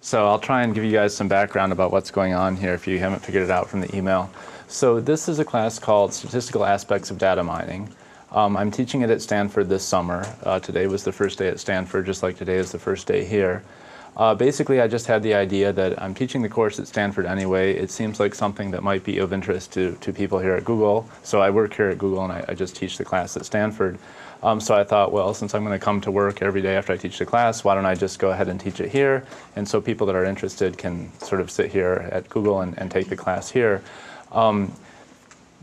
So I'll try and give you guys some background about what's going on here if you haven't figured it out from the email. So this is a class called Statistical Aspects of Data Mining. I'm teaching it at Stanford this summer. Today was the first day at Stanford, just like today is the first day here. Basically, I just had the idea that I'm teaching the course at Stanford anyway. It seems like something that might be of interest to people here at Google. So I work here at Google, and I just teach the class at Stanford. So I thought, well, since I'm going to come to work every day after I teach the class, why don't I just go ahead and teach it here? And so people that are interested can sort of sit here at Google and take the class here.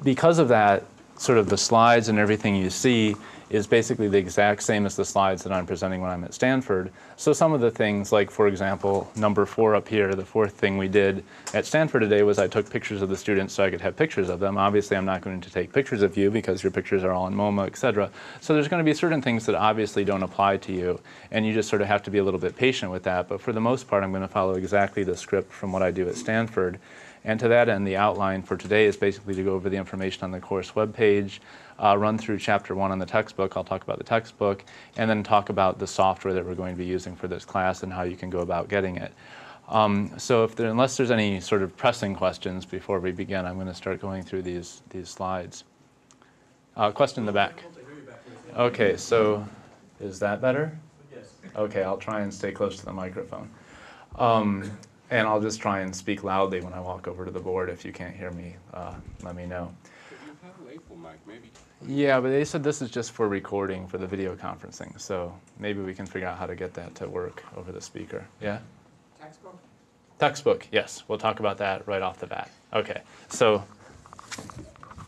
Because of that, sort of the slides and everything you see is basically the exact same as the slides that I'm presenting when I'm at Stanford. So some of the things, like for example, number 4 up here, the fourth thing we did at Stanford today was I took pictures of the students so I could have pictures of them. Obviously, I'm not going to take pictures of you because your pictures are all in MoMA, etc. So there's going to be certain things that obviously don't apply to you, and you just sort of have to be a little bit patient with that. But for the most part, I'm going to follow exactly the script from what I do at Stanford. And to that end, the outline for today is basically to go over the information on the course webpage, run through Chapter 1 on the textbook. I'll talk about the textbook, and then talk about the software that we're going to be using for this class and how you can go about getting it. So unless there's any sort of pressing questions before we begin, I'm going to start going through these slides. Question in the back. Okay, so is that better? Yes. Okay, I'll try and stay close to the microphone. And I'll just try and speak loudly when I walk over to the board. If you can't hear me, let me know. You have a label mic, maybe. Yeah, but they said this is just for recording for the video conferencing. So maybe we can figure out how to get that to work over the speaker. Yeah? Textbook? Textbook, yes. We'll talk about that right off the bat. Okay, so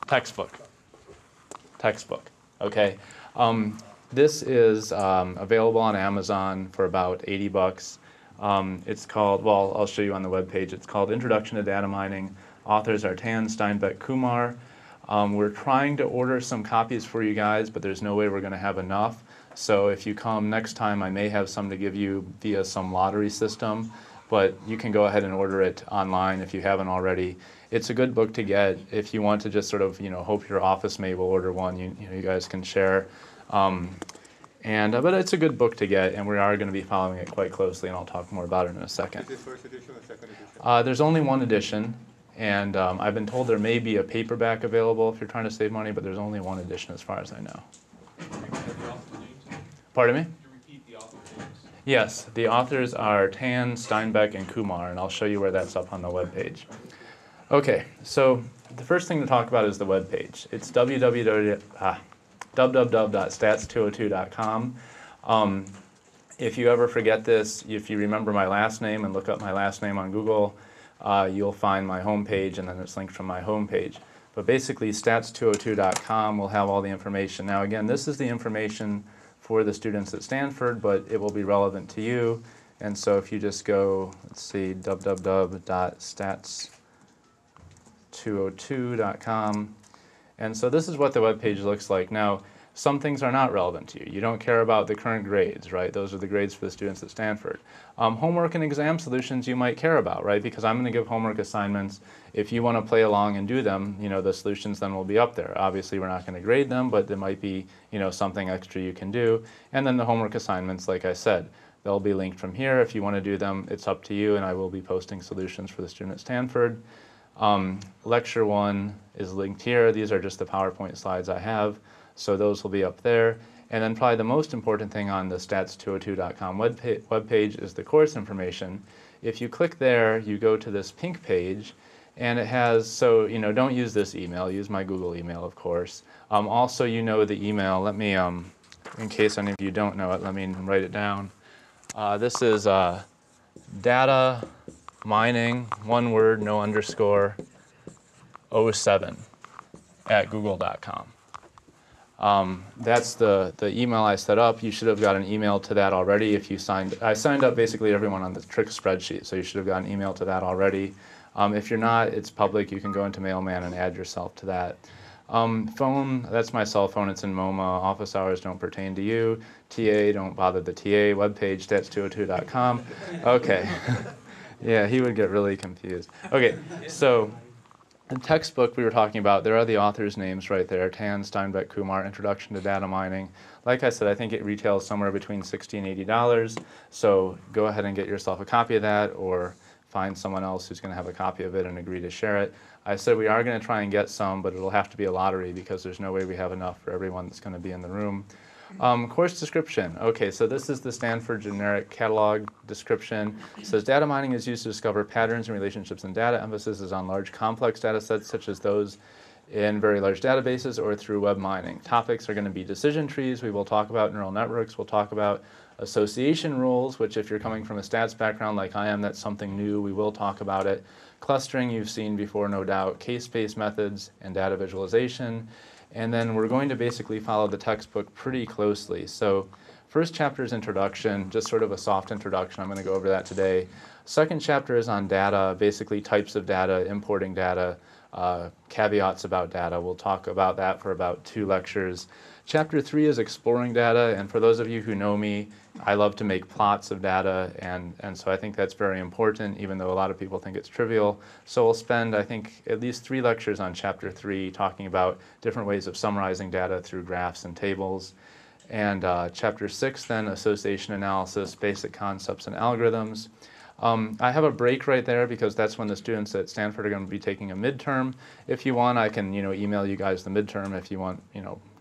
textbook. Okay. This is available on Amazon for about 80 bucks. It's called, well, I'll show you on the webpage. It's called Introduction to Data Mining. Authors are Tan, Steinbeck, Kumar. We're trying to order some copies for you guys, but there's no way we're going to have enough. So if you come next time, I may have some to give you via some lottery system, but you can go ahead and order it online if you haven't already. It's a good book to get if you want to just sort of, hope your office mate will order one. You guys can share. But it's a good book to get, and we are going to be following it quite closely, and I'll talk more about it in a second. Is this first edition or second edition? There's only one edition, and I've been told there may be a paperback available if you're trying to save money, but there's only one edition as far as I know. Pardon me? Could you repeat the author names? Yes, the authors are Tan, Steinbeck, and Kumar, and I'll show you where that's up on the webpage. Okay, so the first thing to talk about is the webpage. It's www.stats202.com. If you ever forget this, if you remember my last name and look up my last name on Google, you'll find my homepage, and then it's linked from my homepage. But basically, stats202.com will have all the information. Now again, this is the information for the students at Stanford, but it will be relevant to you. And so if you just go, let's see, www.stats202.com. And so this is what the webpage looks like. Now, some things are not relevant to you. You don't care about the current grades, right? Those are the grades for the students at Stanford. Homework and exam solutions you might care about, right? Because I'm going to give homework assignments. If you want to play along and do them, the solutions then will be up there. Obviously, we're not going to grade them, but there might be, something extra you can do. And then the homework assignments, like I said, they'll be linked from here. If you want to do them, it's up to you, and I will be posting solutions for the student at Stanford. Lecture 1 is linked here. These are just the PowerPoint slides I have. So those will be up there. And then probably the most important thing on the stats202.com webpage is the course information. If you click there, you go to this pink page, and it has, so don't use this email, use my Google email, of course. Also, the email. Let me, in case any of you don't know it, let me write it down. This is data mining, one word, no underscore, 07 at google.com. That's the email I set up. You should have got an email to that already if you signed. I signed up basically everyone on the trick spreadsheet, so you should have got an email to that already. If you're not, it's public. You can go into Mailman and add yourself to that. Phone, that's my cell phone. It's in MoMA. Office hours don't pertain to you. TA, don't bother the TA. Webpage, stats202.com. Okay. Yeah, he would get really confused. Okay, so The textbook we were talking about, there are the authors' names right there, Tan, Steinbeck, Kumar, Introduction to Data Mining. Like I said, I think it retails somewhere between $60 and $80, so go ahead and get yourself a copy of that, or find someone else who's going to have a copy of it and agree to share it. I said we are going to try and get some, but it'll have to be a lottery because there's no way we have enough for everyone that's going to be in the room. Course description. Okay, so this is the Stanford generic catalog description. It says data mining is used to discover patterns and relationships in data. Emphasis is on large complex data sets such as those in very large databases or through web mining. Topics are going to be decision trees. We will talk about neural networks. We'll talk about association rules, which if you're coming from a stats background like I am, that's something new. We will talk about it. Clustering you've seen before, no doubt. Case-based methods and data visualization. And then we're going to basically follow the textbook pretty closely. So first chapter is introduction, just sort of a soft introduction. I'm going to go over that today. Second chapter is on data, basically types of data, importing data, caveats about data. We'll talk about that for about 2 lectures. Chapter 3 is exploring data, and for those of you who know me, I love to make plots of data, and so I think that's very important, even though a lot of people think it's trivial. So we'll spend, I think, at least 3 lectures on Chapter 3 talking about different ways of summarizing data through graphs and tables. And Chapter 6 then, association analysis, basic concepts and algorithms. I have a break right there because that's when the students at Stanford are going to be taking a midterm. If you want, I can email you guys the midterm if you want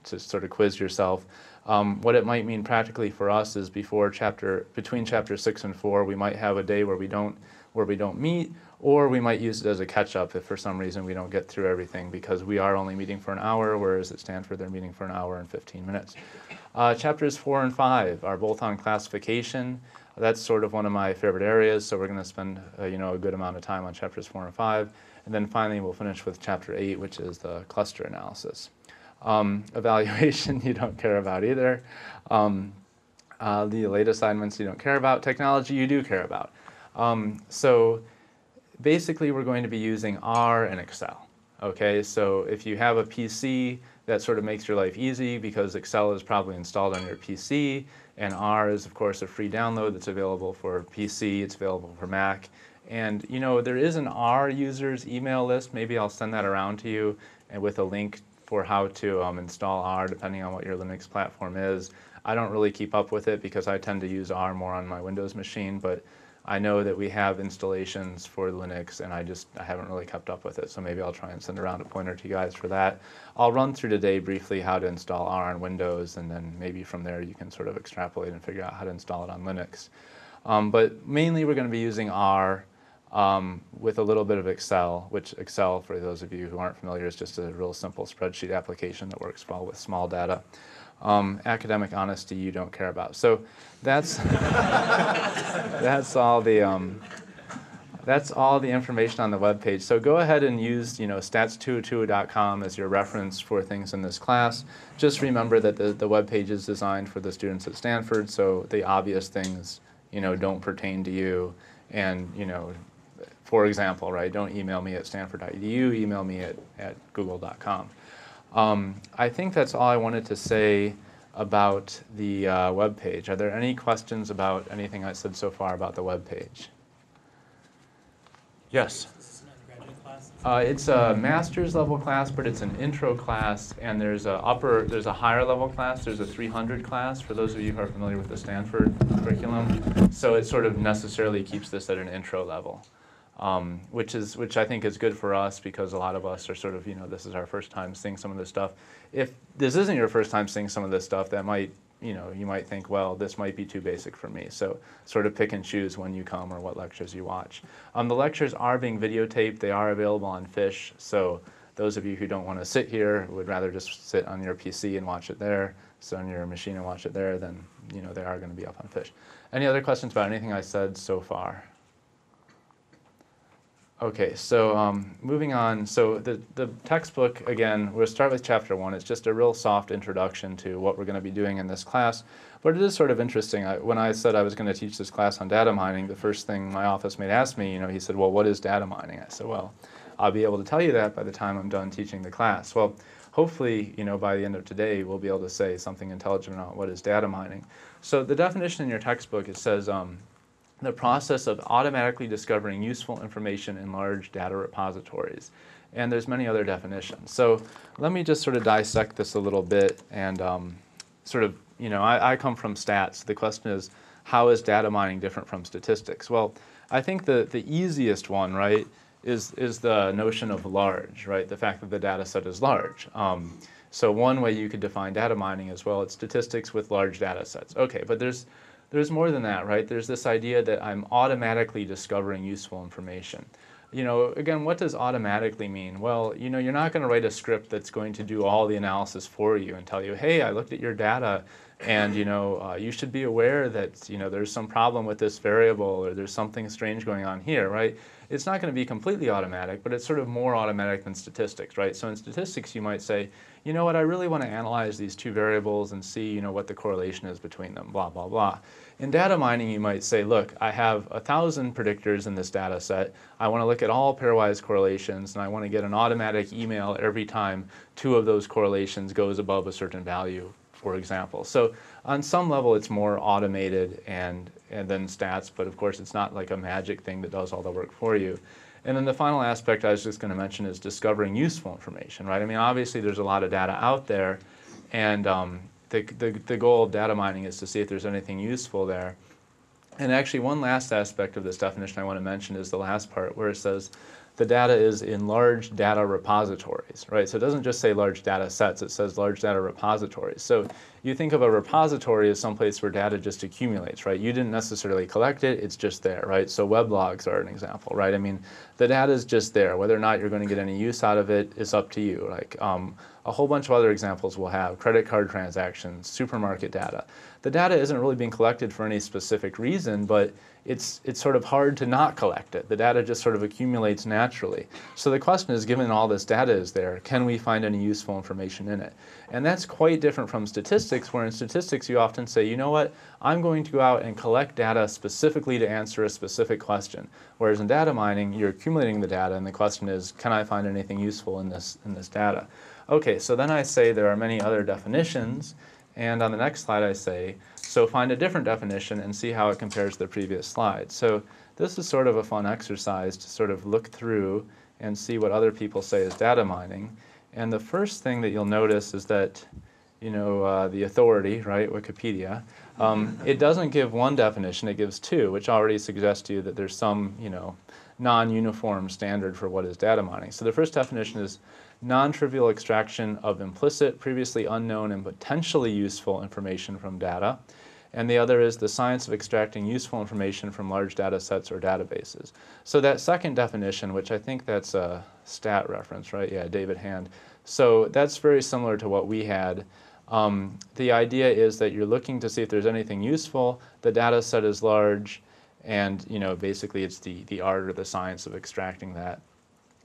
to sort of quiz yourself. What it might mean practically for us is between chapter 6 and 4, we might have a day where we don't meet, or we might use it as a catch-up if for some reason we don't get through everything, because we are only meeting for an hour, whereas at Stanford they're meeting for an hour and 15 minutes. Chapters 4 and 5 are both on classification. That's sort of one of my favorite areas, so we're going to spend a good amount of time on chapters 4 and 5. And then finally we'll finish with chapter 8, which is the cluster analysis. Evaluation you don't care about either. The late assignments you don't care about. Technology you do care about. So basically we're going to be using R and Excel. Okay, so if you have a PC, that sort of makes your life easy because Excel is probably installed on your PC, and R is of course a free download that's available for PC, it's available for Mac. And there is an R users email list. Maybe I'll send that around to you and with a link for how to install R depending on what your Linux platform is. I don't really keep up with it because I tend to use R more on my Windows machine, but I know that we have installations for Linux and I haven't really kept up with it, so maybe I'll try and send around a pointer to you guys for that. I'll run through today briefly how to install R on Windows, and then maybe from there you can sort of extrapolate and figure out how to install it on Linux. But mainly we're going to be using R with a little bit of Excel, which Excel, for those of you who aren't familiar, is just a real simple spreadsheet application that works well with small data. Academic honesty you don't care about. So that's that's all the information on the web page. So go ahead and use stats202.com as your reference for things in this class. Just remember that the web page is designed for the students at Stanford, so the obvious things don't pertain to you. And for example, right, don't email me at stanford.edu, email me at google.com. I think that's all I wanted to say about the web page. Are there any questions about anything I said so far about the web page? Yes? This is an undergraduate class? It's a master's level class, but it's an intro class, and there's a higher level class. There's a 300 class for those of you who are familiar with the Stanford curriculum. So it sort of necessarily keeps this at an intro level. Which I think is good for us because a lot of us are sort of, this is our first time seeing some of this stuff. If this isn't your first time seeing some of this stuff, that might, you might think, well, this might be too basic for me. So sort of pick and choose when you come or what lectures you watch. The lectures are being videotaped. They are available on Fish. So those of you who don't want to sit here, would rather just sit on your PC and watch it there, sit on your machine and watch it there, then, they are going to be up on Fish. Any other questions about anything I said so far? Okay, so moving on. So the textbook, again, we'll start with chapter 1. It's just a real soft introduction to what we're going to be doing in this class. But it is sort of interesting. When I said I was going to teach this class on data mining, the first thing my office mate asked me, he said, well, what is data mining? I said, well, I'll be able to tell you that by the time I'm done teaching the class. Well, hopefully, by the end of today, we'll be able to say something intelligent about what is data mining. So the definition in your textbook, it says, the process of automatically discovering useful information in large data repositories. and there's many other definitions. So let me just sort of dissect this a little bit and sort of, I come from stats. The question is, how is data mining different from statistics? Well, I think the easiest one, right, is the notion of large, right? The fact that the data set is large. So one way you could define data mining as well, it's statistics with large data sets. Okay, but there's more than that, right? There's this idea that I'm automatically discovering useful information. Again, what does automatically mean? Well, you're not going to write a script that's going to do all the analysis for you and tell you, hey, I looked at your data and, you should be aware that, there's some problem with this variable or there's something strange going on here, right? It's not going to be completely automatic, but it's sort of more automatic than statistics, right? So in statistics, you might say, you know what, I really want to analyze these two variables and see, what the correlation is between them, blah, blah, blah. In data mining, you might say, look, I have 1,000 predictors in this data set. I want to look at all pairwise correlations, and I want to get an automatic email every time two of those correlations goes above a certain value, for example. So on some level, it's more automated and than stats, but of course, it's not like a magic thing that does all the work for you. And then the final aspect I was just going to mention is discovering useful information, right? I mean, obviously, there's a lot of data out there, and the goal of data mining is to see if there's anything useful there. And actually, one last aspect of this definition I want to mention is the last part where it says the data is in large data repositories, right? So it doesn't just say large data sets, it says large data repositories. So you think of a repository as someplace where data just accumulates, right? You didn't necessarily collect it, it's just there, right? So weblogs are an example, right? I mean, the data is just there. Whether or not you're going to get any use out of it is up to you. Like a whole bunch of other examples we'll have, credit card transactions, supermarket data. The data isn't really being collected for any specific reason, but it's sort of hard to not collect it. The data just sort of accumulates naturally. So the question is, given all this data is there, can we find any useful information in it? And that's quite different from statistics, where in statistics you often say, you know what, I'm going to go out and collect data specifically to answer a specific question. Whereas in data mining, you're accumulating the data, and the question is, can I find anything useful in this data? Okay, so then I say there are many other definitions, and on the next slide I say, so find a different definition and see how it compares to the previous slide. So this is sort of a fun exercise to sort of look through and see what other people say is data mining. And the first thing that you'll notice is that, the authority, right, Wikipedia, it doesn't give one definition, it gives two, which already suggests to you that there's some, non-uniform standard for what is data mining. So the first definition is non-trivial extraction of implicit, previously unknown, and potentially useful information from data. And the other is the science of extracting useful information from large data sets or databases. So that second definition, which I think that's a stat reference, right? Yeah, David Hand. So that's very similar to what we had. The idea is that you're looking to see if there's anything useful, the data set is large, and basically it's the art or the science of extracting that.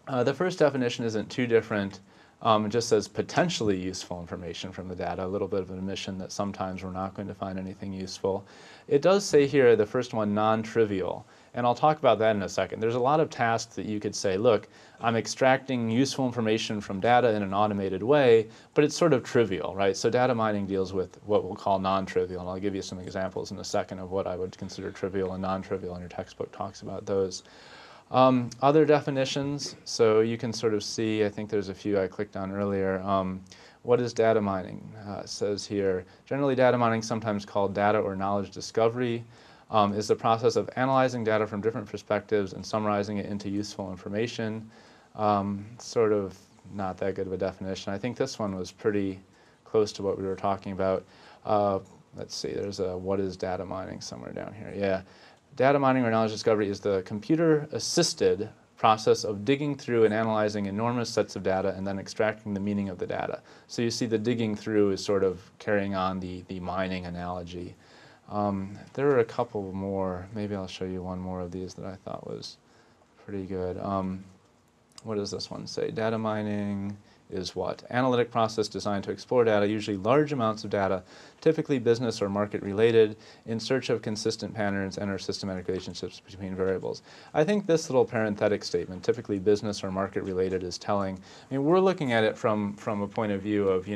The first definition isn't too different. It just says potentially useful information from the data, a little bit of an admission that sometimes we're not going to find anything useful. It does say here, the first one, non-trivial, and I'll talk about that in a second. There's a lot of tasks that you could say, look, I'm extracting useful information from data in an automated way, but it's sort of trivial, right? So data mining deals with what we'll call non-trivial, and I'll give you some examples in a second of what I would consider trivial and non-trivial, and your textbook talks about those. Other definitions, so you can sort of see, I think there's a few I clicked on earlier. What is data mining? It says here, generally data mining, sometimes called data or knowledge discovery, is the process of analyzing data from different perspectives and summarizing it into useful information. Sort of not that good of a definition. I think this one was pretty close to what we were talking about. Let's see, there's a what is data mining somewhere down here. Yeah. Data mining or knowledge discovery is the computer-assisted process of digging through and analyzing enormous sets of data and then extracting the meaning of the data. So you see the digging through is sort of carrying on the mining analogy. There are a couple more. Maybe I'll show you one more of these that I thought was pretty good. What does this one say? Data mining is what? Analytic process designed to explore data, usually large amounts of data, typically business or market related, in search of consistent patterns and or systematic relationships between variables. I think this little parenthetic statement, typically business or market related, is telling. I mean, we're looking at it from a point of view of,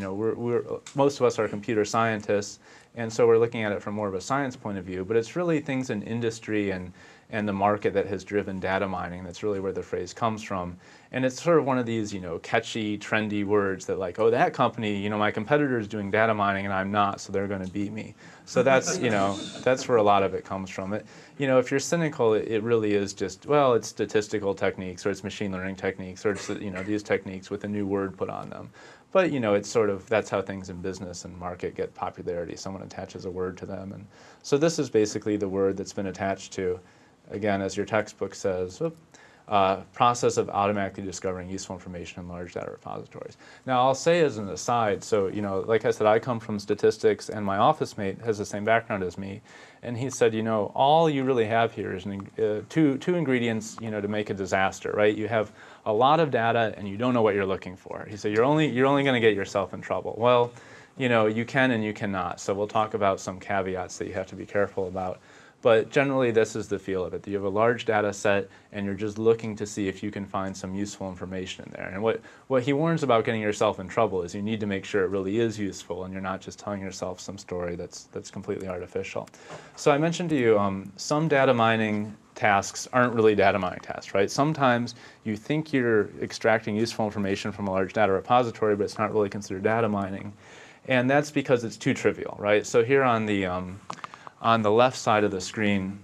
most of us are computer scientists, and so we're looking at it from more of a science point of view, but it's really things in industry and and the market that has driven data mining. That's really where the phrase comes from. And it's sort of one of these, catchy, trendy words that like, oh, that company, my competitor is doing data mining and I'm not, so they're going to beat me. So that's, that's where a lot of it comes from. If you're cynical, it really is just, well, it's statistical techniques or it's machine learning techniques or it's, these techniques with a new word put on them. But, it's sort of, that's how things in business and market get popularity. Someone attaches a word to them. And so this is basically the word that's been attached to, again, as your textbook says, process of automatically discovering useful information in large data repositories. Now, I'll say as an aside, so, like I said, I come from statistics, and my office mate has the same background as me, and he said, all you really have here is two ingredients, to make a disaster, right? You have a lot of data, and you don't know what you're looking for. He said, you're only going to get yourself in trouble. Well, you can and you cannot. So we'll talk about some caveats that you have to be careful about. But generally, this is the feel of it. You have a large data set, and you're just looking to see if you can find some useful information in there. And what he warns about getting yourself in trouble is you need to make sure it really is useful, and you're not just telling yourself some story that's completely artificial. So I mentioned to you, some data mining tasks aren't really data mining tasks, right? Sometimes you think you're extracting useful information from a large data repository, but it's not really considered data mining. And that's because it's too trivial, right? So here on the left side of the screen,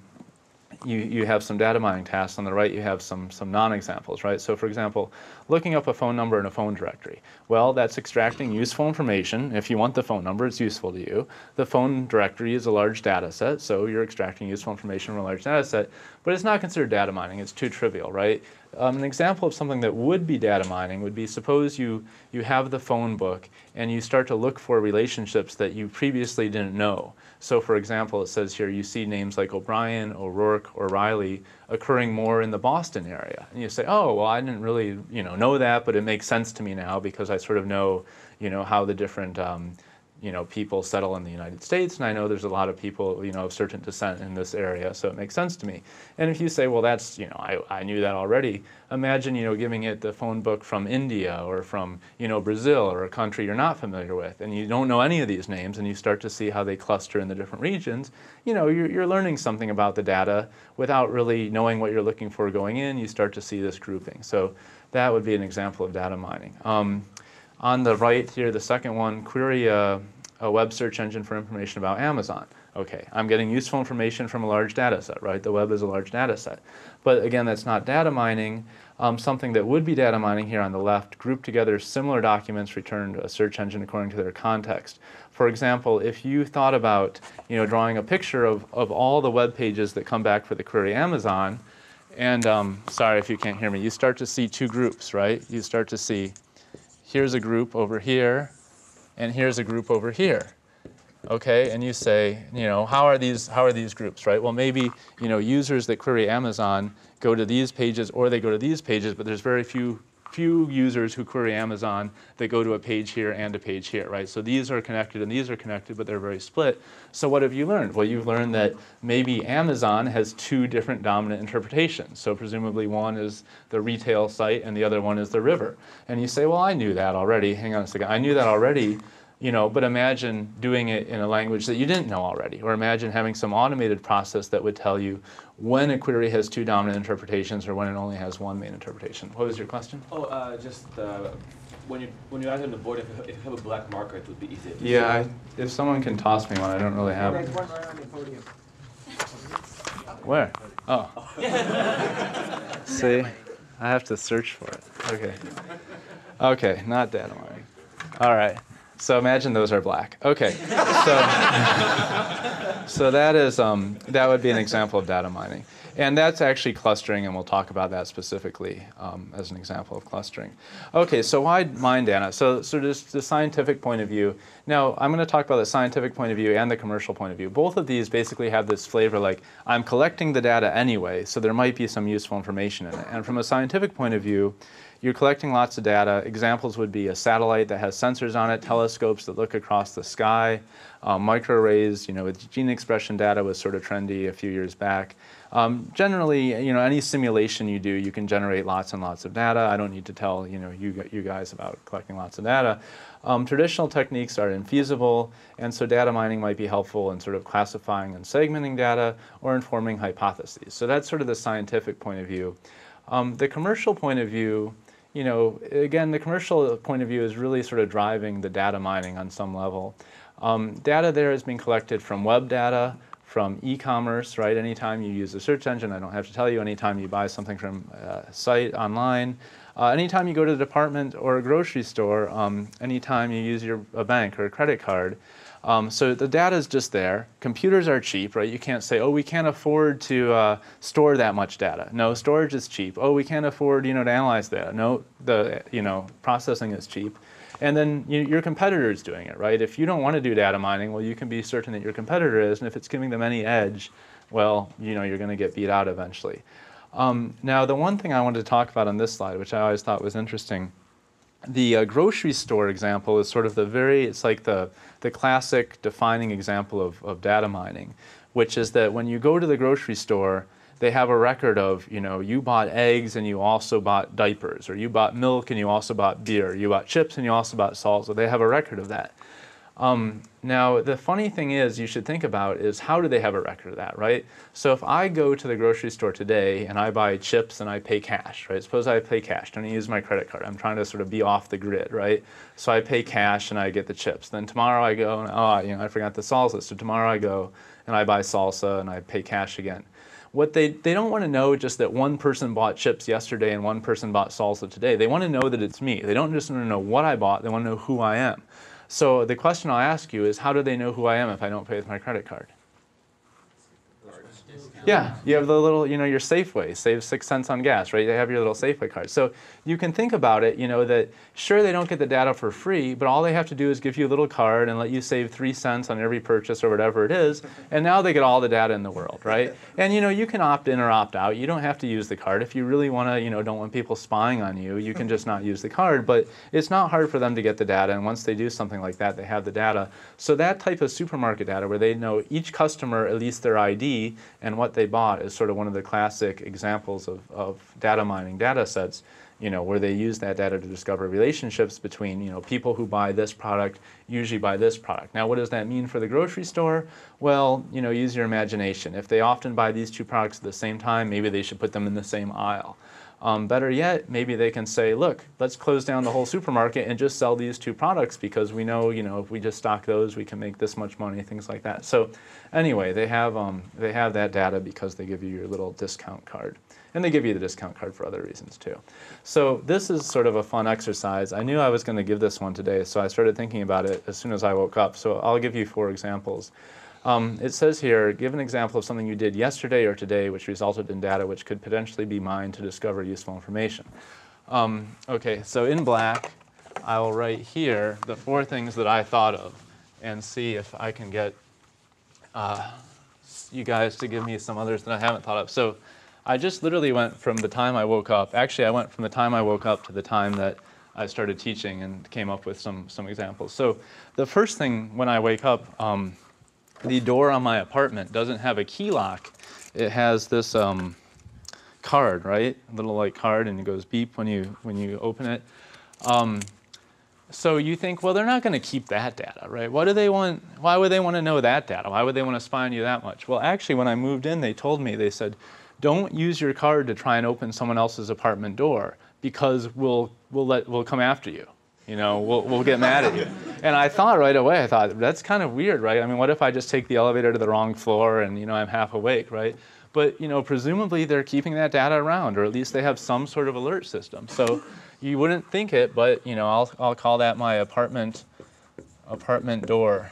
you have some data mining tasks. On the right, you have some non-examples, right? So for example, looking up a phone number in a phone directory. Well, that's extracting useful information. If you want the phone number, it's useful to you. The phone directory is a large data set, so you're extracting useful information from a large data set, but it's not considered data mining. It's too trivial, right? An example of something that would be data mining would be, suppose you have the phone book and you start to look for relationships that you previously didn't know. So for example, it says here you see names like O'Brien, O'Rourke, O'Reilly occurring more in the Boston area. And you say, oh, well, I didn't really know that, but it makes sense to me now because I sort of know how the different people settle in the United States, and I know there's a lot of people, of certain descent in this area, so it makes sense to me. And if you say, well, that's, I knew that already, imagine, giving it the phone book from India or from, Brazil or a country you're not familiar with, and you don't know any of these names, and you start to see how they cluster in the different regions, you're learning something about the data without really knowing what you're looking for going in. You start to see this grouping. So that would be an example of data mining. On the right here, the second one, query a web search engine for information about Amazon. Okay, I'm getting useful information from a large data set, right? The web is a large data set. But again, that's not data mining. Something that would be data mining here on the left, group together similar documents returned to a search engine according to their context. For example, if you thought about drawing a picture of all the web pages that come back for the query Amazon, and sorry if you can't hear me, you start to see two groups, right? You start to see, here's a group over here, and here's a group over here. Okay, and you say, how are these groups, right? Well, maybe, users that query Amazon go to these pages or they go to these pages, but there's very few users who query Amazon that go to a page here and a page here, right? So these are connected and these are connected, but they're very split. So what have you learned? Well, you've learned that maybe Amazon has two different dominant interpretations. So presumably one is the retail site and the other one is the river. And you say, well, I knew that already. Hang on a second. I knew that already. But imagine doing it in a language that you didn't know already, or imagine having some automated process that would tell you when a query has two dominant interpretations or when it only has one main interpretation. What was your question? Oh, just when you write on the board, if you have a black marker, it would be easier. Yeah, if someone can toss me one, I don't really have. There's one right on the podium. Where? Oh. See, I have to search for it. Okay. Okay, not data mining. All right. So imagine those are black. Okay, so that would be an example of data mining, and that's actually clustering, and we'll talk about that specifically as an example of clustering. Okay, so why mine data? So just the scientific point of view. Now I'm going to talk about the scientific point of view and the commercial point of view. Both of these basically have this flavor like I'm collecting the data anyway, so there might be some useful information in it. And from a scientific point of view, you're collecting lots of data. Examples would be a satellite that has sensors on it, telescopes that look across the sky, microarrays, with gene expression data was sort of trendy a few years back. Generally, any simulation you do, you can generate lots and lots of data. I don't need to tell you guys about collecting lots of data. Traditional techniques are infeasible, and so data mining might be helpful in sort of classifying and segmenting data or informing hypotheses. So that's sort of the scientific point of view. The commercial point of view, again, the commercial point of view is really sort of driving the data mining on some level. Data there is being collected from web data, from e-commerce, right? Anytime you use a search engine, I don't have to tell you, anytime you buy something from a site online, anytime you go to the department or a grocery store, anytime you use a bank or a credit card. So the data is just there. Computers are cheap, right? You can't say, oh, we can't afford to store that much data. No, storage is cheap. Oh, we can't afford, to analyze data. No, processing is cheap. And then your competitor is doing it, right? If you don't want to do data mining, well, you can be certain that your competitor is, and if it's giving them any edge, well, you're going to get beat out eventually. Now, the one thing I wanted to talk about on this slide, which I always thought was interesting, the grocery store example is sort of it's like the classic defining example of data mining, which is that when you go to the grocery store, they have a record of, you bought eggs and you also bought diapers, or you bought milk and you also bought beer, you bought chips and you also bought salt, so they have a record of that. Now, the funny thing is, you should think about is how do they have a record of that, right? So if I go to the grocery store today and I buy chips and I pay cash, right? Suppose I pay cash, don't use my credit card. I'm trying to sort of be off the grid, right? So I pay cash and I get the chips. Then tomorrow I go and, I forgot the salsa. So tomorrow I go and I buy salsa and I pay cash again. What they don't want to know just that one person bought chips yesterday and one person bought salsa today. They want to know that it's me. They don't just want to know what I bought. They want to know who I am. So the question I'll ask you is, how do they know who I am if I don't pay with my credit card? Yeah, you have the little, your Safeway, save 6 cents on gas, right? They have your little Safeway card. So you can think about it, that sure, they don't get the data for free, but all they have to do is give you a little card and let you save 3 cents on every purchase or whatever it is, and now they get all the data in the world, right? And you can opt in or opt out. You don't have to use the card. If you really want to, don't want people spying on you, you can just not use the card, but it's not hard for them to get the data, and once they do something like that, they have the data. So that type of supermarket data where they know each customer, at least their ID, and what they bought is sort of one of the classic examples of data mining data sets, where they use that data to discover relationships between, people who buy this product usually buy this product. Now, what does that mean for the grocery store? Well, use your imagination. If they often buy these two products at the same time, maybe they should put them in the same aisle. Better yet, maybe they can say, look, let's close down the whole supermarket and just sell these two products because we know, if we just stock those, we can make this much money, things like that. So anyway, they have that data because they give you your little discount card. And they give you the discount card for other reasons too. So this is sort of a fun exercise. I knew I was going to give this one today, so I started thinking about it as soon as I woke up. So I'll give you 4 examples. It says here, give an example of something you did yesterday or today which resulted in data which could potentially be mined to discover useful information. Okay, so in black, I will write here the 4 things that I thought of and see if I can get you guys to give me some others that I haven't thought of. So I just literally went from the time I woke up. Actually, I went from the time I woke up to the time that I started teaching and came up with some examples. So the first thing when I wake up, the door on my apartment doesn't have a key lock. It has this card, right? A little card, and it goes beep when you open it. So you think, well, they're not going to keep that data, right? What do they want? Why would they want to know that data? Why would they want to spy on you that much? Well, actually, when I moved in, they told me, they said, don't use your card to try and open someone else's apartment door because we'll come after you. We'll get mad at you. And I thought right away, that's kind of weird, right? I mean, what if I just take the elevator to the wrong floor and, I'm half awake, right? But, presumably they're keeping that data around, or at least they have some sort of alert system. So you wouldn't think it, but, I'll call that my apartment door.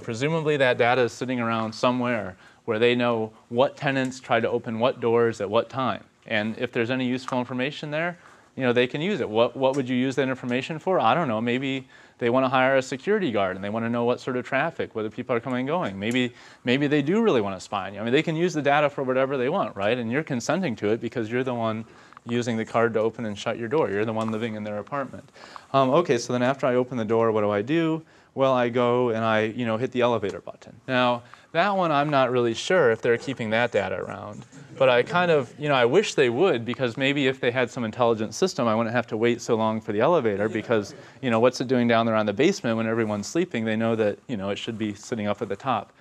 Presumably that data is sitting around somewhere where they know what tenants try to open what doors at what time. And if there's any useful information there, they can use it. What would you use that information for? I don't know. Maybe they want to hire a security guard and they want to know what sort of traffic, whether people are coming and going. Maybe they do really want to spy on you. I mean, they can use the data for whatever they want, right? And you're consenting to it because you're the one using the card to open and shut your door. You're the one living in their apartment. Okay, so then after I open the door, what do? well, I go and I hit the elevator button. Now, that one I'm not really sure if they're keeping that data around. But I kind of, I wish they would, because maybe if they had some intelligent system, I wouldn't have to wait so long for the elevator, because, what's it doing down there on the basement when everyone's sleeping? They know that, it should be sitting up at the top.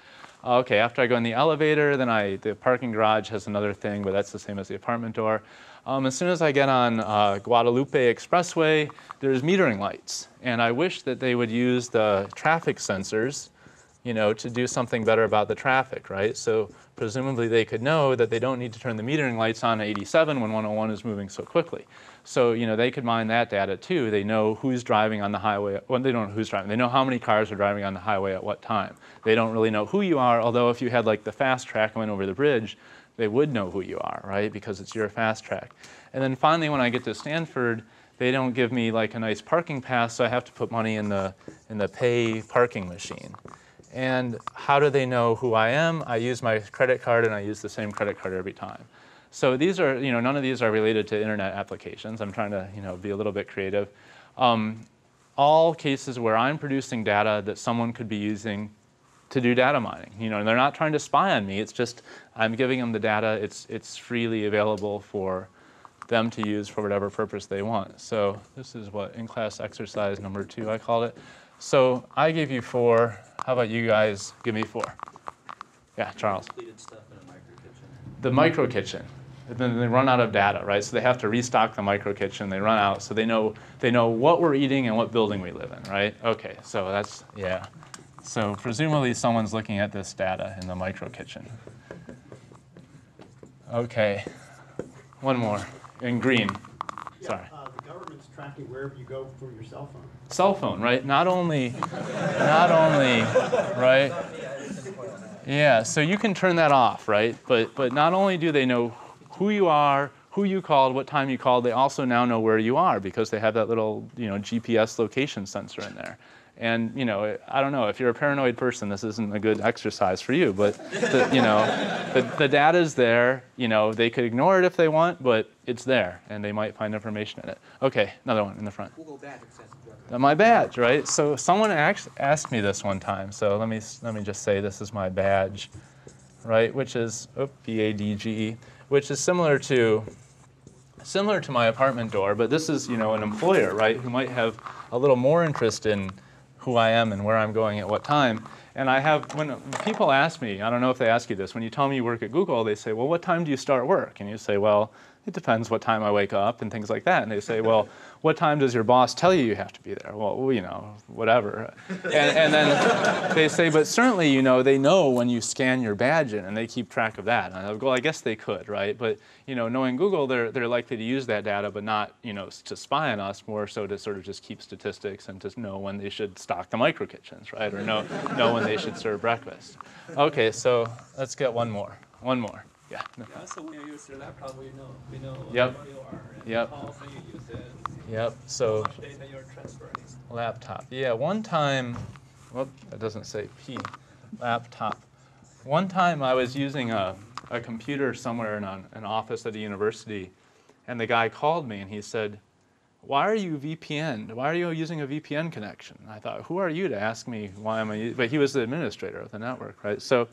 Okay, after I go in the elevator, then the parking garage has another thing, but that's the same as the apartment door. As soon as I get on Guadalupe Expressway, there's metering lights. And I wish that they would use the traffic sensors, to do something better about the traffic, right? So presumably they could know that they don't need to turn the metering lights on at 87 when 101 is moving so quickly. So, they could mine that data too. They know who's driving on the highway. Well, they don't know who's driving. They know how many cars are driving on the highway at what time. They don't really know who you are, although if you had like the fast track going over the bridge, they would know who you are, right? Because it's your fast track. And then finally, when I get to Stanford, they don't give me like a nice parking pass, so I have to put money in the pay parking machine. And how do they know who I am? I use my credit card, and I use the same credit card every time. So these are, none of these are related to internet applications. I'm trying to, be a little bit creative. All cases where I'm producing data that someone could be using to do data mining. And they're not trying to spy on me. It's just I'm giving them the data. It's freely available for them to use for whatever purpose they want. So this is what in-class exercise number 2, I called it. So I gave you 4. How about you guys give me 4? Yeah, Charles. Completed stuff in a micro kitchen. The micro kitchen. And then they run out of data, right? So they have to restock the micro kitchen. They run out, so they know what we're eating and what building we live in, right? Okay, so that's, yeah. So presumably someone's looking at this data in the micro kitchen. Okay, one more in green. Yeah, Sorry. The government's tracking wherever you go for your cell phone. Cell phone, right? Not only, right? Yeah, so you can turn that off, right? But not only do they know who you are, who you called, what time you called, they also now know where you are because they have that little, GPS location sensor in there. And, I don't know, if you're a paranoid person, this isn't a good exercise for you, but, the data's there. They could ignore it if they want, but it's there, and they might find information in it. Okay, another one in the front. Google badge accessible. My badge, right? So someone actually asked me this one time, so let me just say this is my badge, right, which is, B-A-D-G-E, which is similar to my apartment door, but this is, an employer, right, who might have a little more interest in who I am and where I'm going at what time. And when people ask me, I don't know if they ask you this, when you tell me you work at Google, they say, well, what time do you start work? And you say, well, it depends what time I wake up and things like that. And they say, well, what time does your boss tell you have to be there? Well, whatever. And then they say, but certainly, they know when you scan your badge in and they keep track of that. And I go, well, I guess they could, right? But, knowing Google, they're likely to use that data, but not, to spy on us, more so to sort of just keep statistics and to know when they should stock the micro kitchens, right? Or know when they should serve breakfast. Okay, so let's get one more. Yeah. Yeah, so when you use your laptop, we know Yep. where you are and Yep. how often you use it, Yep. how So much data you're transferring. laptop. Yeah. One time, well, that doesn't say P. Laptop. One time I was using a computer somewhere in an office at a university, and the guy called me and he said, "Why are you VPN? Why are you using a VPN connection?" And I thought, who are you to ask me why am I? But he was the administrator of the network, right? So.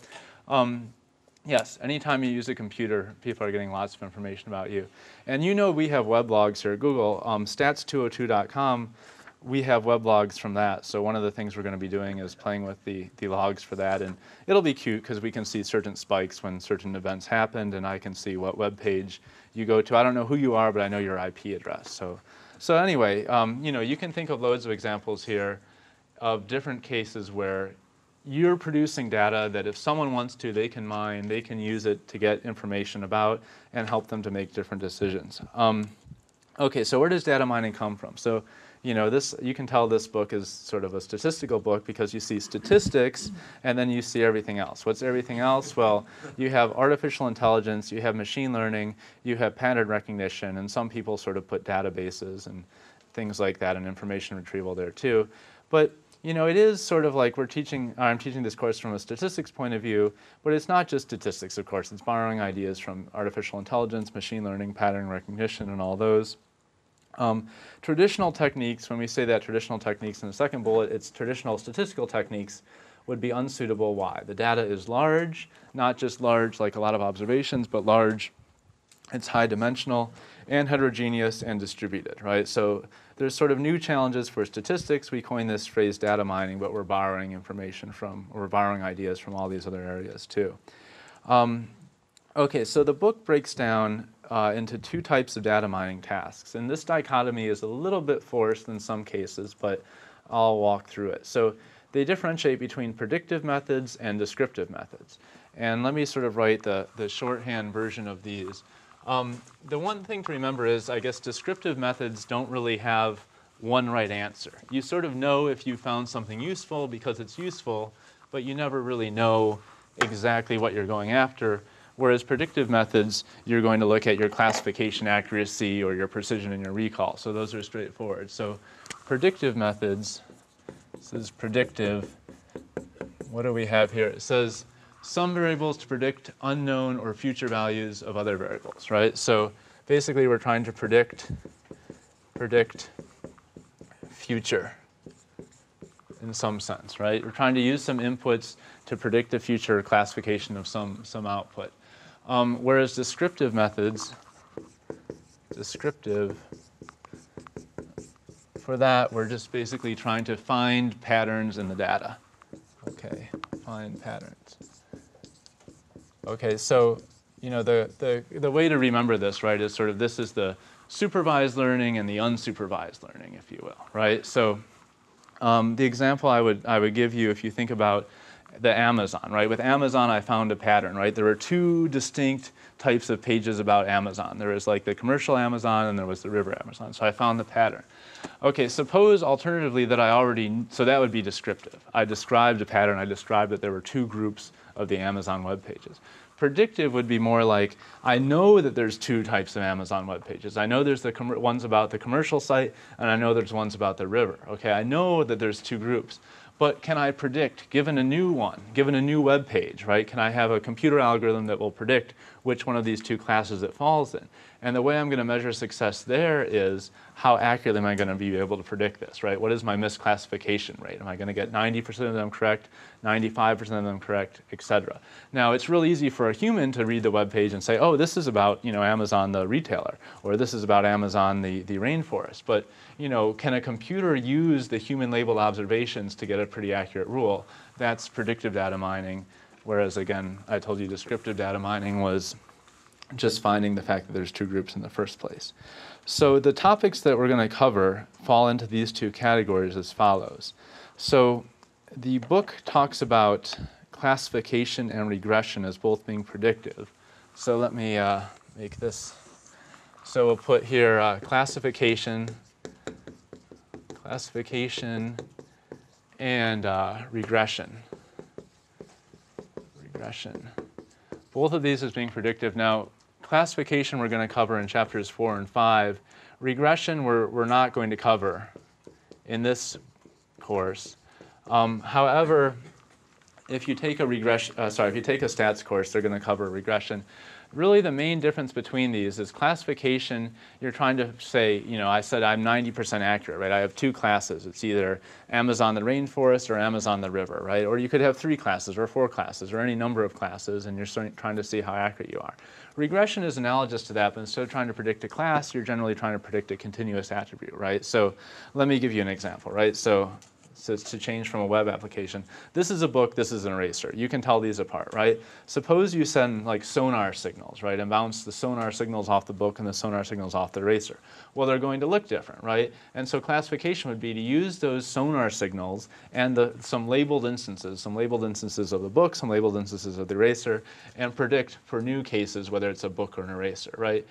Yes, anytime you use a computer, people are getting lots of information about you. And we have weblogs here at Google. Stats202.com, we have weblogs from that. So one of the things we're going to be doing is playing with the logs for that. And it'll be cute because we can see certain spikes when certain events happened, and I can see what web page you go to. I don't know who you are, but I know your IP address. So anyway, you can think of loads of examples here of different cases where you're producing data that if someone wants to, they can mine, they can use it to get information about and help them to make different decisions. Okay, so where does data mining come from? So, you can tell this book is sort of a statistical book because you see statistics and then you see everything else. What's everything else? Well, you have artificial intelligence, you have machine learning, you have pattern recognition, and some people sort of put databases and things like that and information retrieval there too. But it is sort of like I'm teaching this course from a statistics point of view, but it's not just statistics, of course. It's borrowing ideas from artificial intelligence, machine learning, pattern recognition, and all those. Traditional techniques, when we say that traditional techniques in the second bullet, it's traditional statistical techniques would be unsuitable. Why? The data is large, not just large like a lot of observations, but large, it's high dimensional, and heterogeneous and distributed, right? So there's sort of new challenges for statistics. We coined this phrase data mining, but we're borrowing information from, or we're borrowing ideas from all these other areas too. Okay, so the book breaks down into two types of data mining tasks. And this dichotomy is a little bit forced in some cases, but I'll walk through it. So they differentiate between predictive methods and descriptive methods. And let me sort of write the shorthand version of these. The one thing to remember is, I guess, descriptive methods don't really have one right answer. You sort of know if you found something useful because it's useful, but you never really know exactly what you're going after. Whereas predictive methods, you're going to look at your classification accuracy or your precision and your recall. So those are straightforward. So predictive methods, this is predictive. What do we have here? It says some variables to predict unknown or future values of other variables, right? So basically we're trying to predict future in some sense, right? We're trying to use some inputs to predict a future classification of some output. Whereas descriptive methods, for that, we're just basically trying to find patterns in the data. Okay, find patterns. Okay, so the way to remember this, right, is sort of this is the supervised learning and the unsupervised learning, if you will, right? So the example I would give you, if you think about the Amazon, right? With Amazon, I found a pattern, right? There were two distinct types of pages about Amazon. There was like the commercial Amazon and there was the river Amazon. So I found the pattern. Okay, suppose alternatively that so that would be descriptive. I described a pattern. I described that there were two groups of the Amazon web pages. Predictive would be more like, I know that there's two types of Amazon web pages. I know there's the ones about the commercial site, and I know there's ones about the river. Okay, I know that there's two groups. But can I predict, given a new one, given a new web page, right? Can I have a computer algorithm that will predict which one of these two classes it falls in? And the way I'm going to measure success there is how accurately am I going to be able to predict this, right? What is my misclassification rate? Am I going to get 90% of them correct, 95% of them correct, et cetera? Now, it's real easy for a human to read the web page and say, oh, this is about Amazon the retailer, or this is about Amazon the rainforest. But can a computer use the human-labeled observations to get a pretty accurate rule? That's predictive data mining, whereas, again, I told you descriptive data mining was just finding the fact that there's two groups in the first place. So the topics that we're going to cover fall into these two categories as follows. So the book talks about classification and regression as both being predictive. So let me make this. So we'll put here classification and regression. Both of these as being predictive. Now, classification we're going to cover in chapters 4 and 5. Regression we're not going to cover in this course. However, if you take a stats course, they're going to cover regression. Really, the main difference between these is classification. You're trying to say, I said I'm 90% accurate, right? I have two classes. It's either Amazon the rainforest or Amazon the river, right? Or you could have 3 classes or 4 classes or any number of classes, and you're trying to see how accurate you are. Regression is analogous to that, but instead of trying to predict a class, you're generally trying to predict a continuous attribute, right? So let me give you an example, right? So to change from a web application. This is a book, this is an eraser. You can tell these apart, right? Suppose you send like sonar signals, right, and bounce the sonar signals off the book and the sonar signals off the eraser. Well, they're going to look different, right? And so classification would be to use those sonar signals and some labeled instances of the book, some labeled instances of the eraser, and predict for new cases whether it's a book or an eraser, right?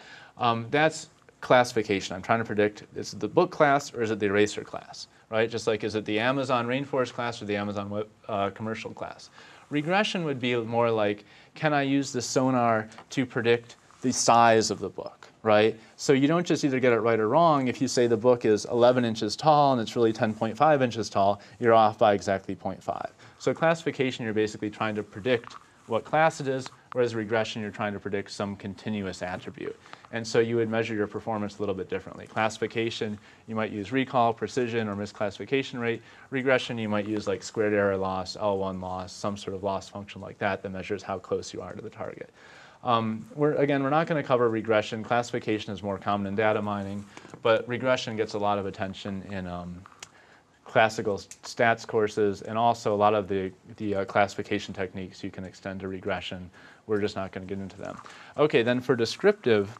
That's classification. I'm trying to predict, is it the book class or is it the eraser class? Right? Just like, is it the Amazon rainforest class or the Amazon commercial class? Regression would be more like, can I use the sonar to predict the size of the book, right? So you don't just either get it right or wrong. If you say the book is 11 inches tall and it's really 10.5 inches tall, you're off by exactly 0.5. So classification, you're basically trying to predict what class it is. whereas regression, you're trying to predict some continuous attribute. And so you would measure your performance a little bit differently. Classification, you might use recall, precision, or misclassification rate. Regression, you might use like squared error loss, L1 loss, some sort of loss function like that that measures how close you are to the target. We're not going to cover regression. Classification is more common in data mining, but regression gets a lot of attention in classical stats courses, and also a lot of the classification techniques you can extend to regression. We're just not going to get into them. Okay, then for descriptive,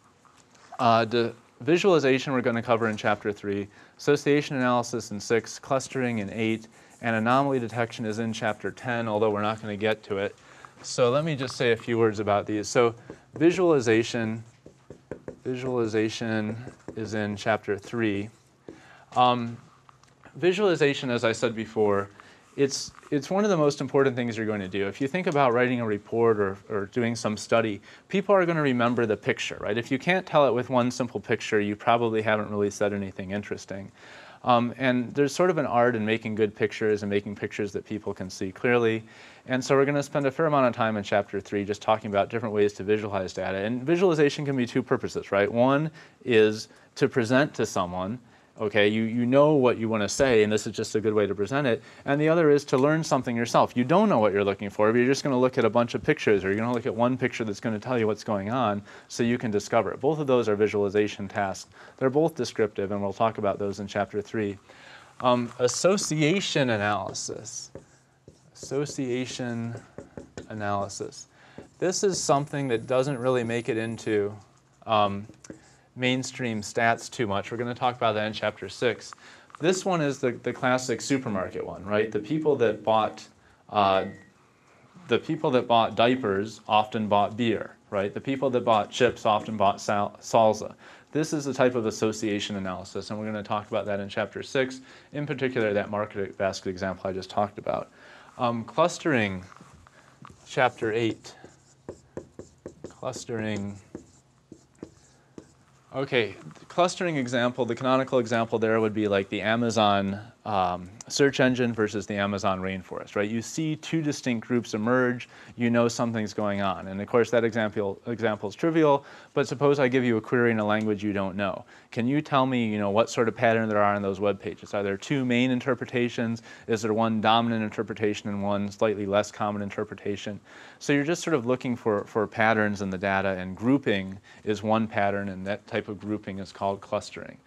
visualization we're going to cover in Chapter 3, association analysis in 6, clustering in 8, and anomaly detection is in Chapter 10, although we're not going to get to it. So let me just say a few words about these. So visualization is in Chapter 3. Visualization, as I said before, it's one of the most important things you're going to do. If you think about writing a report or doing some study, people are going to remember the picture, right? If you can't tell it with one simple picture, you probably haven't really said anything interesting. And there's sort of an art in making good pictures and making pictures that people can see clearly. And so we're going to spend a fair amount of time in Chapter 3 just talking about different ways to visualize data. And visualization can be two purposes, right? One is to present to someone. Okay, you know what you want to say, and this is just a good way to present it. And the other is to learn something yourself. You don't know what you're looking for, but you're just going to look at a bunch of pictures, or you're going to look at one picture that's going to tell you what's going on so you can discover it. Both of those are visualization tasks. They're both descriptive, and we'll talk about those in Chapter 3. Association analysis. Association analysis. This is something that doesn't really make it into mainstream stats too much. We're going to talk about that in Chapter 6. This one is the classic supermarket one, right? The people that bought diapers often bought beer, right? The people that bought chips often bought salsa. This is the type of association analysis, and we're going to talk about that in Chapter 6, in particular that market basket example I just talked about. Clustering, Chapter 8. Clustering. Okay, the clustering example, the canonical example there would be like the Amazon search engine versus the Amazon rainforest, right? You see two distinct groups emerge, you know something's going on. And of course that example is trivial, but suppose I give you a query in a language you don't know. Can you tell me, what sort of pattern there are in those web pages? Are there two main interpretations? Is there one dominant interpretation and one slightly less common interpretation? So you're just sort of looking for patterns in the data, and grouping is one pattern, and that type of grouping is called clustering.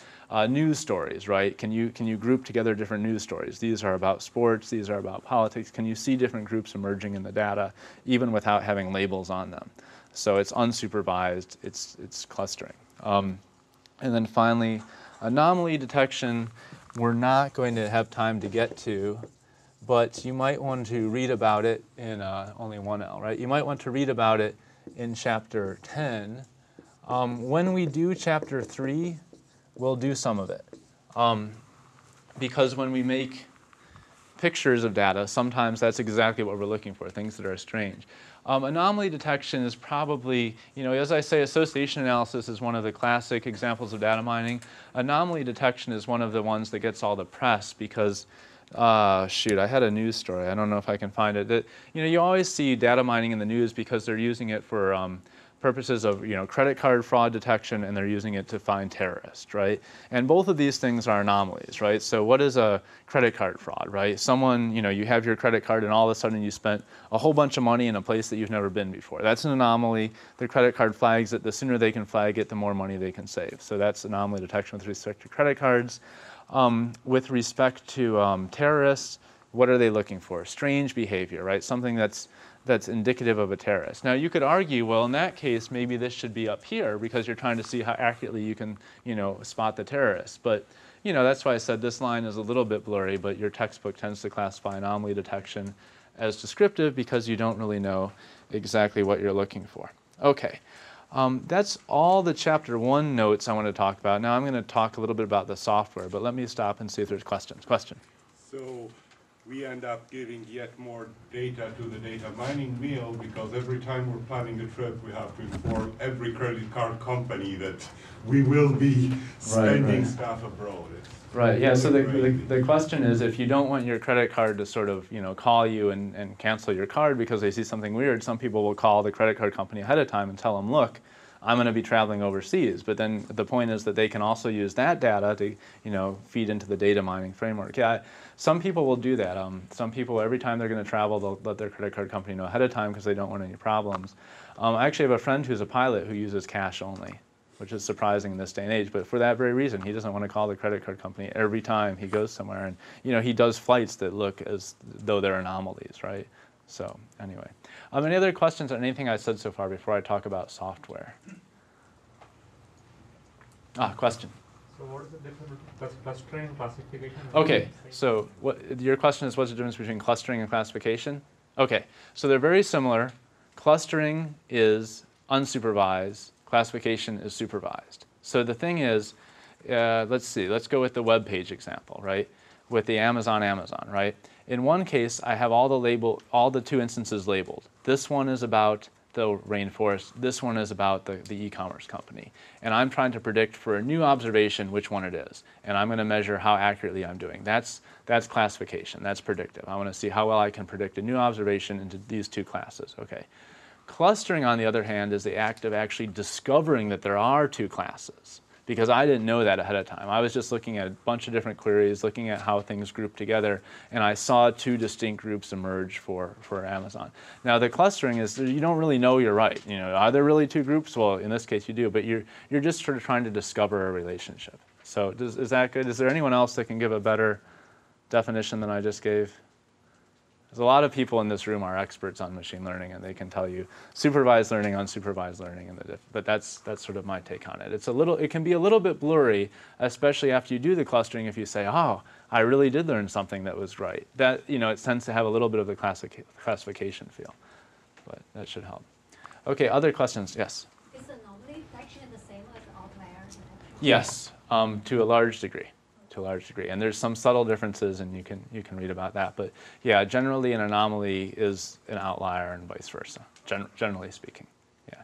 News stories, right? Can you group together different news stories? These are about sports, these are about politics. Can you see different groups emerging in the data, even without having labels on them? So it's unsupervised, it's clustering. And then finally, anomaly detection, we're not going to have time to get to, but you might want to read about it in only one L, right? You might want to read about it in Chapter 10. When we do Chapter 3, we'll do some of it. Because when we make pictures of data, sometimes that's exactly what we're looking for, things that are strange. Anomaly detection is probably, as I say, association analysis is one of the classic examples of data mining. Anomaly detection is one of the ones that gets all the press because, shoot, I had a news story. I don't know if I can find it. That, you always see data mining in the news because they're using it for purposes of credit card fraud detection, and they're using it to find terrorists, right? And both of these things are anomalies, right? So what is a credit card fraud, right? Someone, you have your credit card and all of a sudden you spent a whole bunch of money in a place that you've never been before. That's an anomaly. The credit card flags it. The sooner they can flag it, the more money they can save. So that's anomaly detection with respect to credit cards. With respect to terrorists, what are they looking for? Strange behavior, right? Something that's indicative of a terrorist. Now you could argue, well, in that case, maybe this should be up here because you're trying to see how accurately you can, spot the terrorist. But, that's why I said this line is a little bit blurry, but your textbook tends to classify anomaly detection as descriptive because you don't really know exactly what you're looking for. Okay, that's all the Chapter 1 notes I want to talk about. Now I'm going to talk a little bit about the software, but let me stop and see if there's questions. Question? So we end up giving yet more data to the data mining wheel because every time we're planning a trip, we have to inform every credit card company that we will be spending stuff abroad. Right, yeah, so the question is, if you don't want your credit card to sort of, call you and cancel your card because they see something weird, some people will call the credit card company ahead of time and tell them, look, I'm going to be traveling overseas. But then the point is that they can also use that data to, feed into the data mining framework. Yeah, some people will do that. Some people, every time they're going to travel, they'll let their credit card company know ahead of time because they don't want any problems. I actually have a friend who's a pilot who uses cash only, which is surprising in this day and age, but for that very reason, he doesn't want to call the credit card company every time he goes somewhere. And he does flights that look as though they're anomalies, right? So anyway, any other questions on anything I said so far before I talk about software? Question. So what is the difference between clustering and classification? Okay, so your question is, what's the difference between clustering and classification? Okay, so they're very similar. Clustering is unsupervised. Classification is supervised. So the thing is, let's go with the web page example, right? With the Amazon, right? In one case, I have all the 2 instances labeled. This one is about the rainforest. This one is about the e-commerce company. And I'm trying to predict for a new observation which one it is. And I'm going to measure how accurately I'm doing. That's classification. That's predictive. I want to see how well I can predict a new observation into these 2 classes. Okay. Clustering, on the other hand, is the act of actually discovering that there are 2 classes, because I didn't know that ahead of time. I was just looking at a bunch of different queries, looking at how things group together, and I saw 2 distinct groups emerge for Amazon. Now, the clustering is, you don't really know you're right. Are there really 2 groups? Well, in this case, you do, but you're just sort of trying to discover a relationship. So is that good? Is there anyone else that can give a better definition than I just gave? Because a lot of people in this room are experts on machine learning, and they can tell you supervised learning, unsupervised learning, but that's sort of my take on it. It can be a little bit blurry, especially after you do the clustering. If you say, oh, I really did learn something that was right, that it tends to have a little bit of the classification feel, but that should help. Okay, other questions? Yes. Is anomaly detection the same as outlier detection? Yes, to a large degree. And there's some subtle differences, and you can read about that. But yeah, generally an anomaly is an outlier and vice versa, generally speaking. Yeah.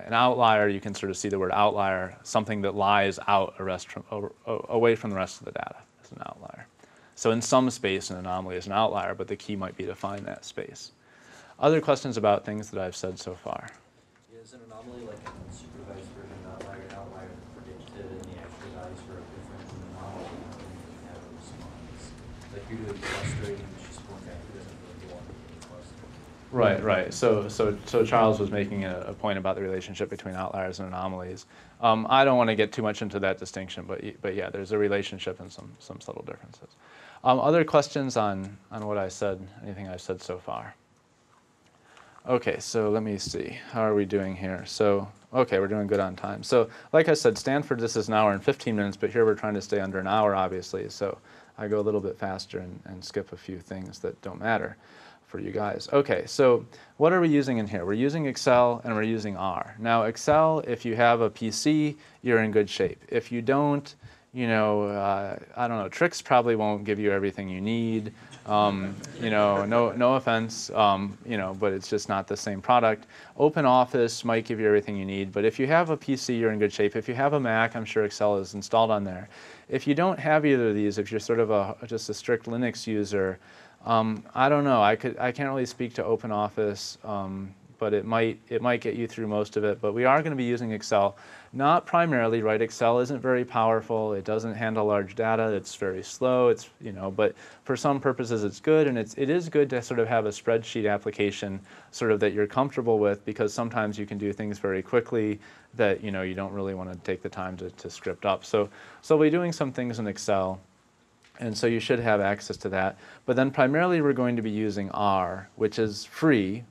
An outlier, you can sort of see the word outlier, something that lies out away from the rest of the data is an outlier. So in some space, an anomaly is an outlier, but the key might be to find that space. Other questions about things that I've said so far? Yeah, is an anomaly like an unsupervised version of an outlier predicted, and the actual values for a different anomaly, and then you have a response? Like you're doing clustering, and it's just one guy who doesn't really belong to the cluster. Right. So Charles was making a point about the relationship between outliers and anomalies. I don't want to get too much into that distinction, but yeah, there's a relationship and some subtle differences. Other questions on what I said, anything I've said so far? Okay, so let me see. How are we doing here? So, okay, we're doing good on time. So, like I said, Stanford, this is an hour and 15 minutes, but here we're trying to stay under an hour, obviously. So I go a little bit faster and skip a few things that don't matter for you guys. Okay, so what are we using in here? We're using Excel and we're using R. Now, Excel, if you have a PC, you're in good shape. If you don't, I don't know, Tricks probably won't give you everything you need. No offense, but it's just not the same product. OpenOffice might give you everything you need, but if you have a PC, you're in good shape. If you have a Mac, I'm sure Excel is installed on there. If you don't have either of these, if you're sort of just a strict Linux user, I don't know. I can't really speak to OpenOffice, but it might get you through most of it. But we are going to be using Excel, not primarily, right? Excel isn't very powerful. It doesn't handle large data. It's very slow. But for some purposes, it's good, and it is good to sort of have a spreadsheet application, sort of that you're comfortable with, because sometimes you can do things very quickly that you don't really want to take the time to script up. So we'll be doing some things in Excel. And so you should have access to that. But then primarily we're going to be using R, which is free.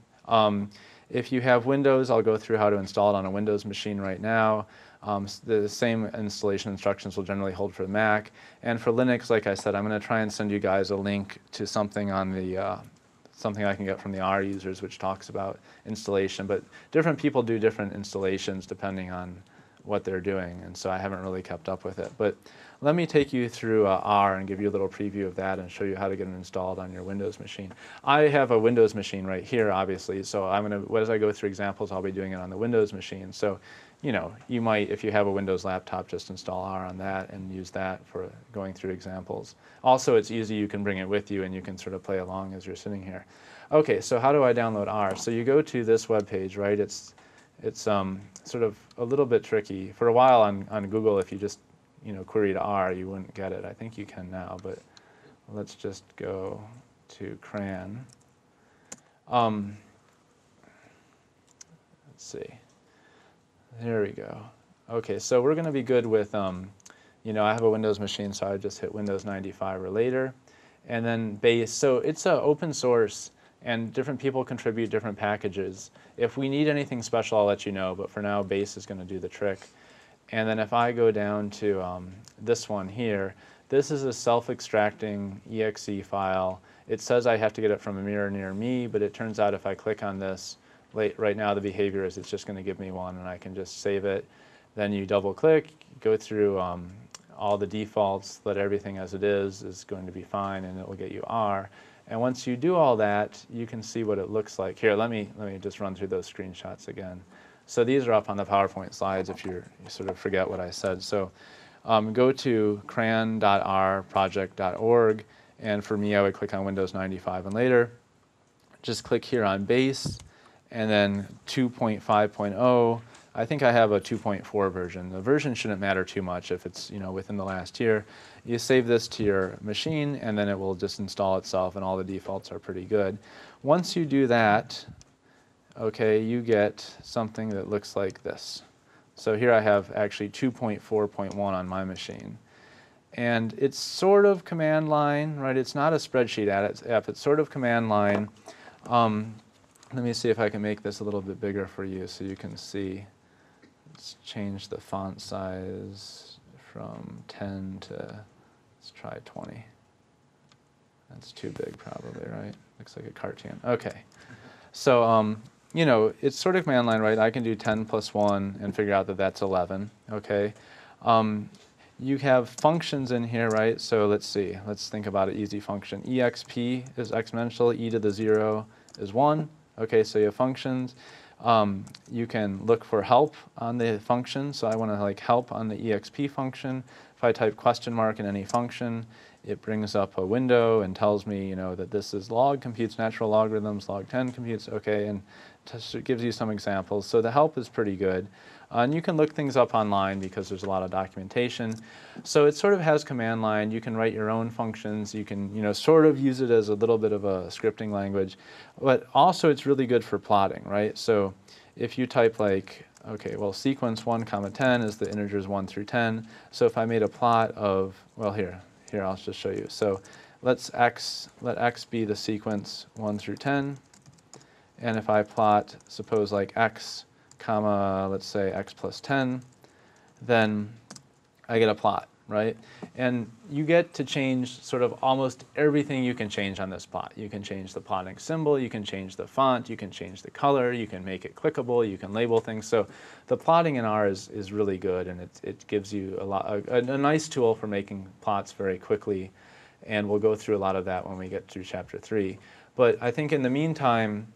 If you have Windows, I'll go through how to install it on a Windows machine right now. The same installation instructions will generally hold for the Mac. And for Linux, like I said, I'm going to try and send you guys a link to something on the something I can get from the R users, which talks about installation. But different people do different installations depending on what they're doing, and so I haven't really kept up with it. But let me take you through R and give you a little preview of that and show you how to get it installed on your Windows machine. I have a Windows machine right here, obviously, so as I go through examples, I'll be doing it on the Windows machine. So you know, you might, if you have a Windows laptop, just install R on that and use that for going through examples. Also, it's easy. You can bring it with you, and you can sort of play along as you're sitting here. Okay, so how do I download R? So you go to this web page, right? It's sort of a little bit tricky. For a while on Google, if you just, you know, queried R, you wouldn't get it. I think you can now, but let's just go to CRAN. Let's see. There we go. Okay, so we're going to be good with, you know, I have a Windows machine, so I just hit Windows 95 or later. And then base. So it's open source, and different people contribute different packages. If we need anything special, I'll let you know, but for now, base is going to do the trick. And then if I go down to this one here, this is a self-extracting exe file. It says I have to get it from a mirror near me, but it turns out if I click on this, right now the behavior is it's just going to give me one, and I can just save it. Then you double-click, go through all the defaults, let everything as it is going to be fine, and it will get you R. And once you do all that, you can see what it looks like. Here, let me just run through those screenshots again. So these are up on the PowerPoint slides if you sort of forget what I said. So go to cran.rproject.org, and for me, I would click on Windows 95 and later. Just click here on base, and then 2.5.0. I think I have a 2.4 version. The version shouldn't matter too much if it's, you know, within the last year. You save this to your machine, and then it will just install itself, and all the defaults are pretty good. Once you do that, okay, you get something that looks like this. So here I have actually 2.4.1 on my machine. And it's sort of command line, right? It's not a spreadsheet app. It's sort of command line. Let me see if I can make this a little bit bigger for you so you can see. Let's change the font size from 10 to, let's try 20. That's too big probably, right? Looks like a cartoon. Okay. So, you know, it's sort of command line, right? I can do 10 plus 1 and figure out that that's 11, okay? You have functions in here, right? So let's see. Let's think about an easy function. exp is exponential. E to the 0 is 1. Okay, so you have functions. You can look for help on the function. So I want to like help on the exp function. If I type question mark in any function, it brings up a window and tells me, you know, that this is log computes natural logarithms, log 10 computes, okay, and it gives you some examples. So the help is pretty good. And you can look things up online because there's a lot of documentation. So it sort of has command line. You can write your own functions. You can, you know, sort of use it as a little bit of a scripting language. But also it's really good for plotting, right? So if you type like, okay, well, sequence 1 comma 10 is the integers 1 through 10. So if I made a plot of, well, here I'll just show you. So let x be the sequence 1 through 10. And if I plot, suppose like x, comma, let's say x plus 10, then I get a plot, right? And you get to change sort of almost everything you can change on this plot. You can change the plotting symbol, you can change the font, you can change the color, you can make it clickable, you can label things. So the plotting in R is really good, and it gives you a nice tool for making plots very quickly, and we'll go through a lot of that when we get through chapter 3. But I think in the meantime,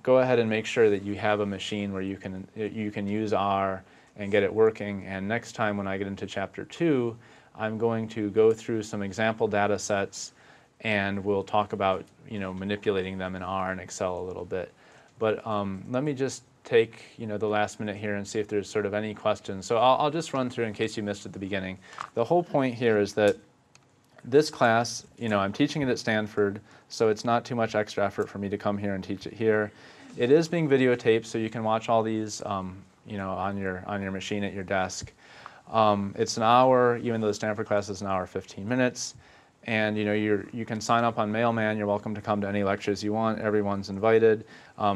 go ahead and make sure that you have a machine where you can use R and get it working. And next time when I get into chapter 2, I'm going to go through some example data sets, and we'll talk about, you know, manipulating them in R and Excel a little bit. But let me just take, you know, the last minute here and see if there's sort of any questions. So I'll just run through in case you missed at the beginning. The whole point here is that this class, you know, I'm teaching it at Stanford, so it's not too much extra effort for me to come here and teach it here. It is being videotaped, so you can watch all these, you know, on your machine at your desk. It's an hour, even though the Stanford class is an hour 15 minutes. And you know, you can sign up on Mailman. You're welcome to come to any lectures you want. Everyone's invited.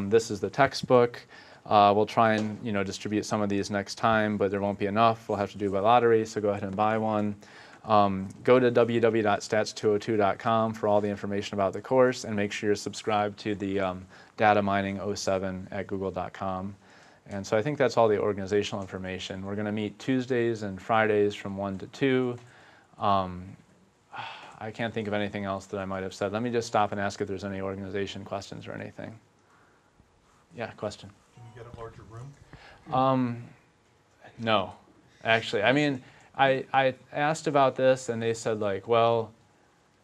This is the textbook. We'll try and, you know, distribute some of these next time, but there won't be enough. We'll have to do it by lottery, so go ahead and buy one. Go to www.stats202.com for all the information about the course, and make sure you're subscribed to the data mining 07 at google.com. And so I think that's all the organizational information. We're going to meet Tuesdays and Fridays from 1 to 2. I can't think of anything else that I might have said. Let me just stop and ask if there's any organization questions or anything. Yeah, question. Can you get a larger room? No, actually. I mean, I asked about this, and they said, like, well,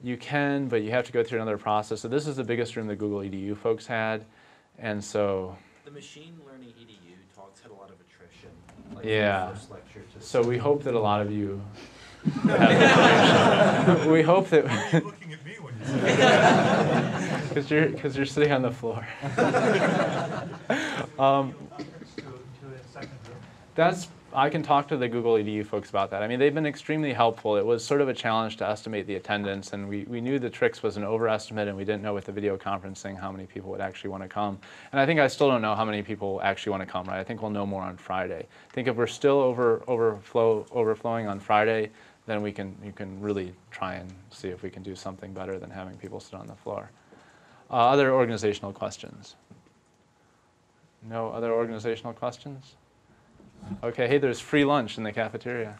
you can, but you have to go through another process. So this is the biggest room the Google EDU folks had, and so... The machine learning EDU talks had a lot of attrition. Like Yeah. From the first lecture to So we hope that a lot of you have information. We hope that... Why are you looking at me when you say that? Because you're sitting on the floor. I can talk to the Google EDU folks about that. I mean, they've been extremely helpful. It was sort of a challenge to estimate the attendance, and we knew the tricks was an overestimate, and we didn't know with the video conferencing how many people would actually want to come. And I think I still don't know how many people actually want to come, right? I think we'll know more on Friday. I think if we're still overflowing on Friday, then you can really try and see if we can do something better than having people sit on the floor. Other organizational questions? No other organizational questions? Okay, hey, there's free lunch in the cafeteria.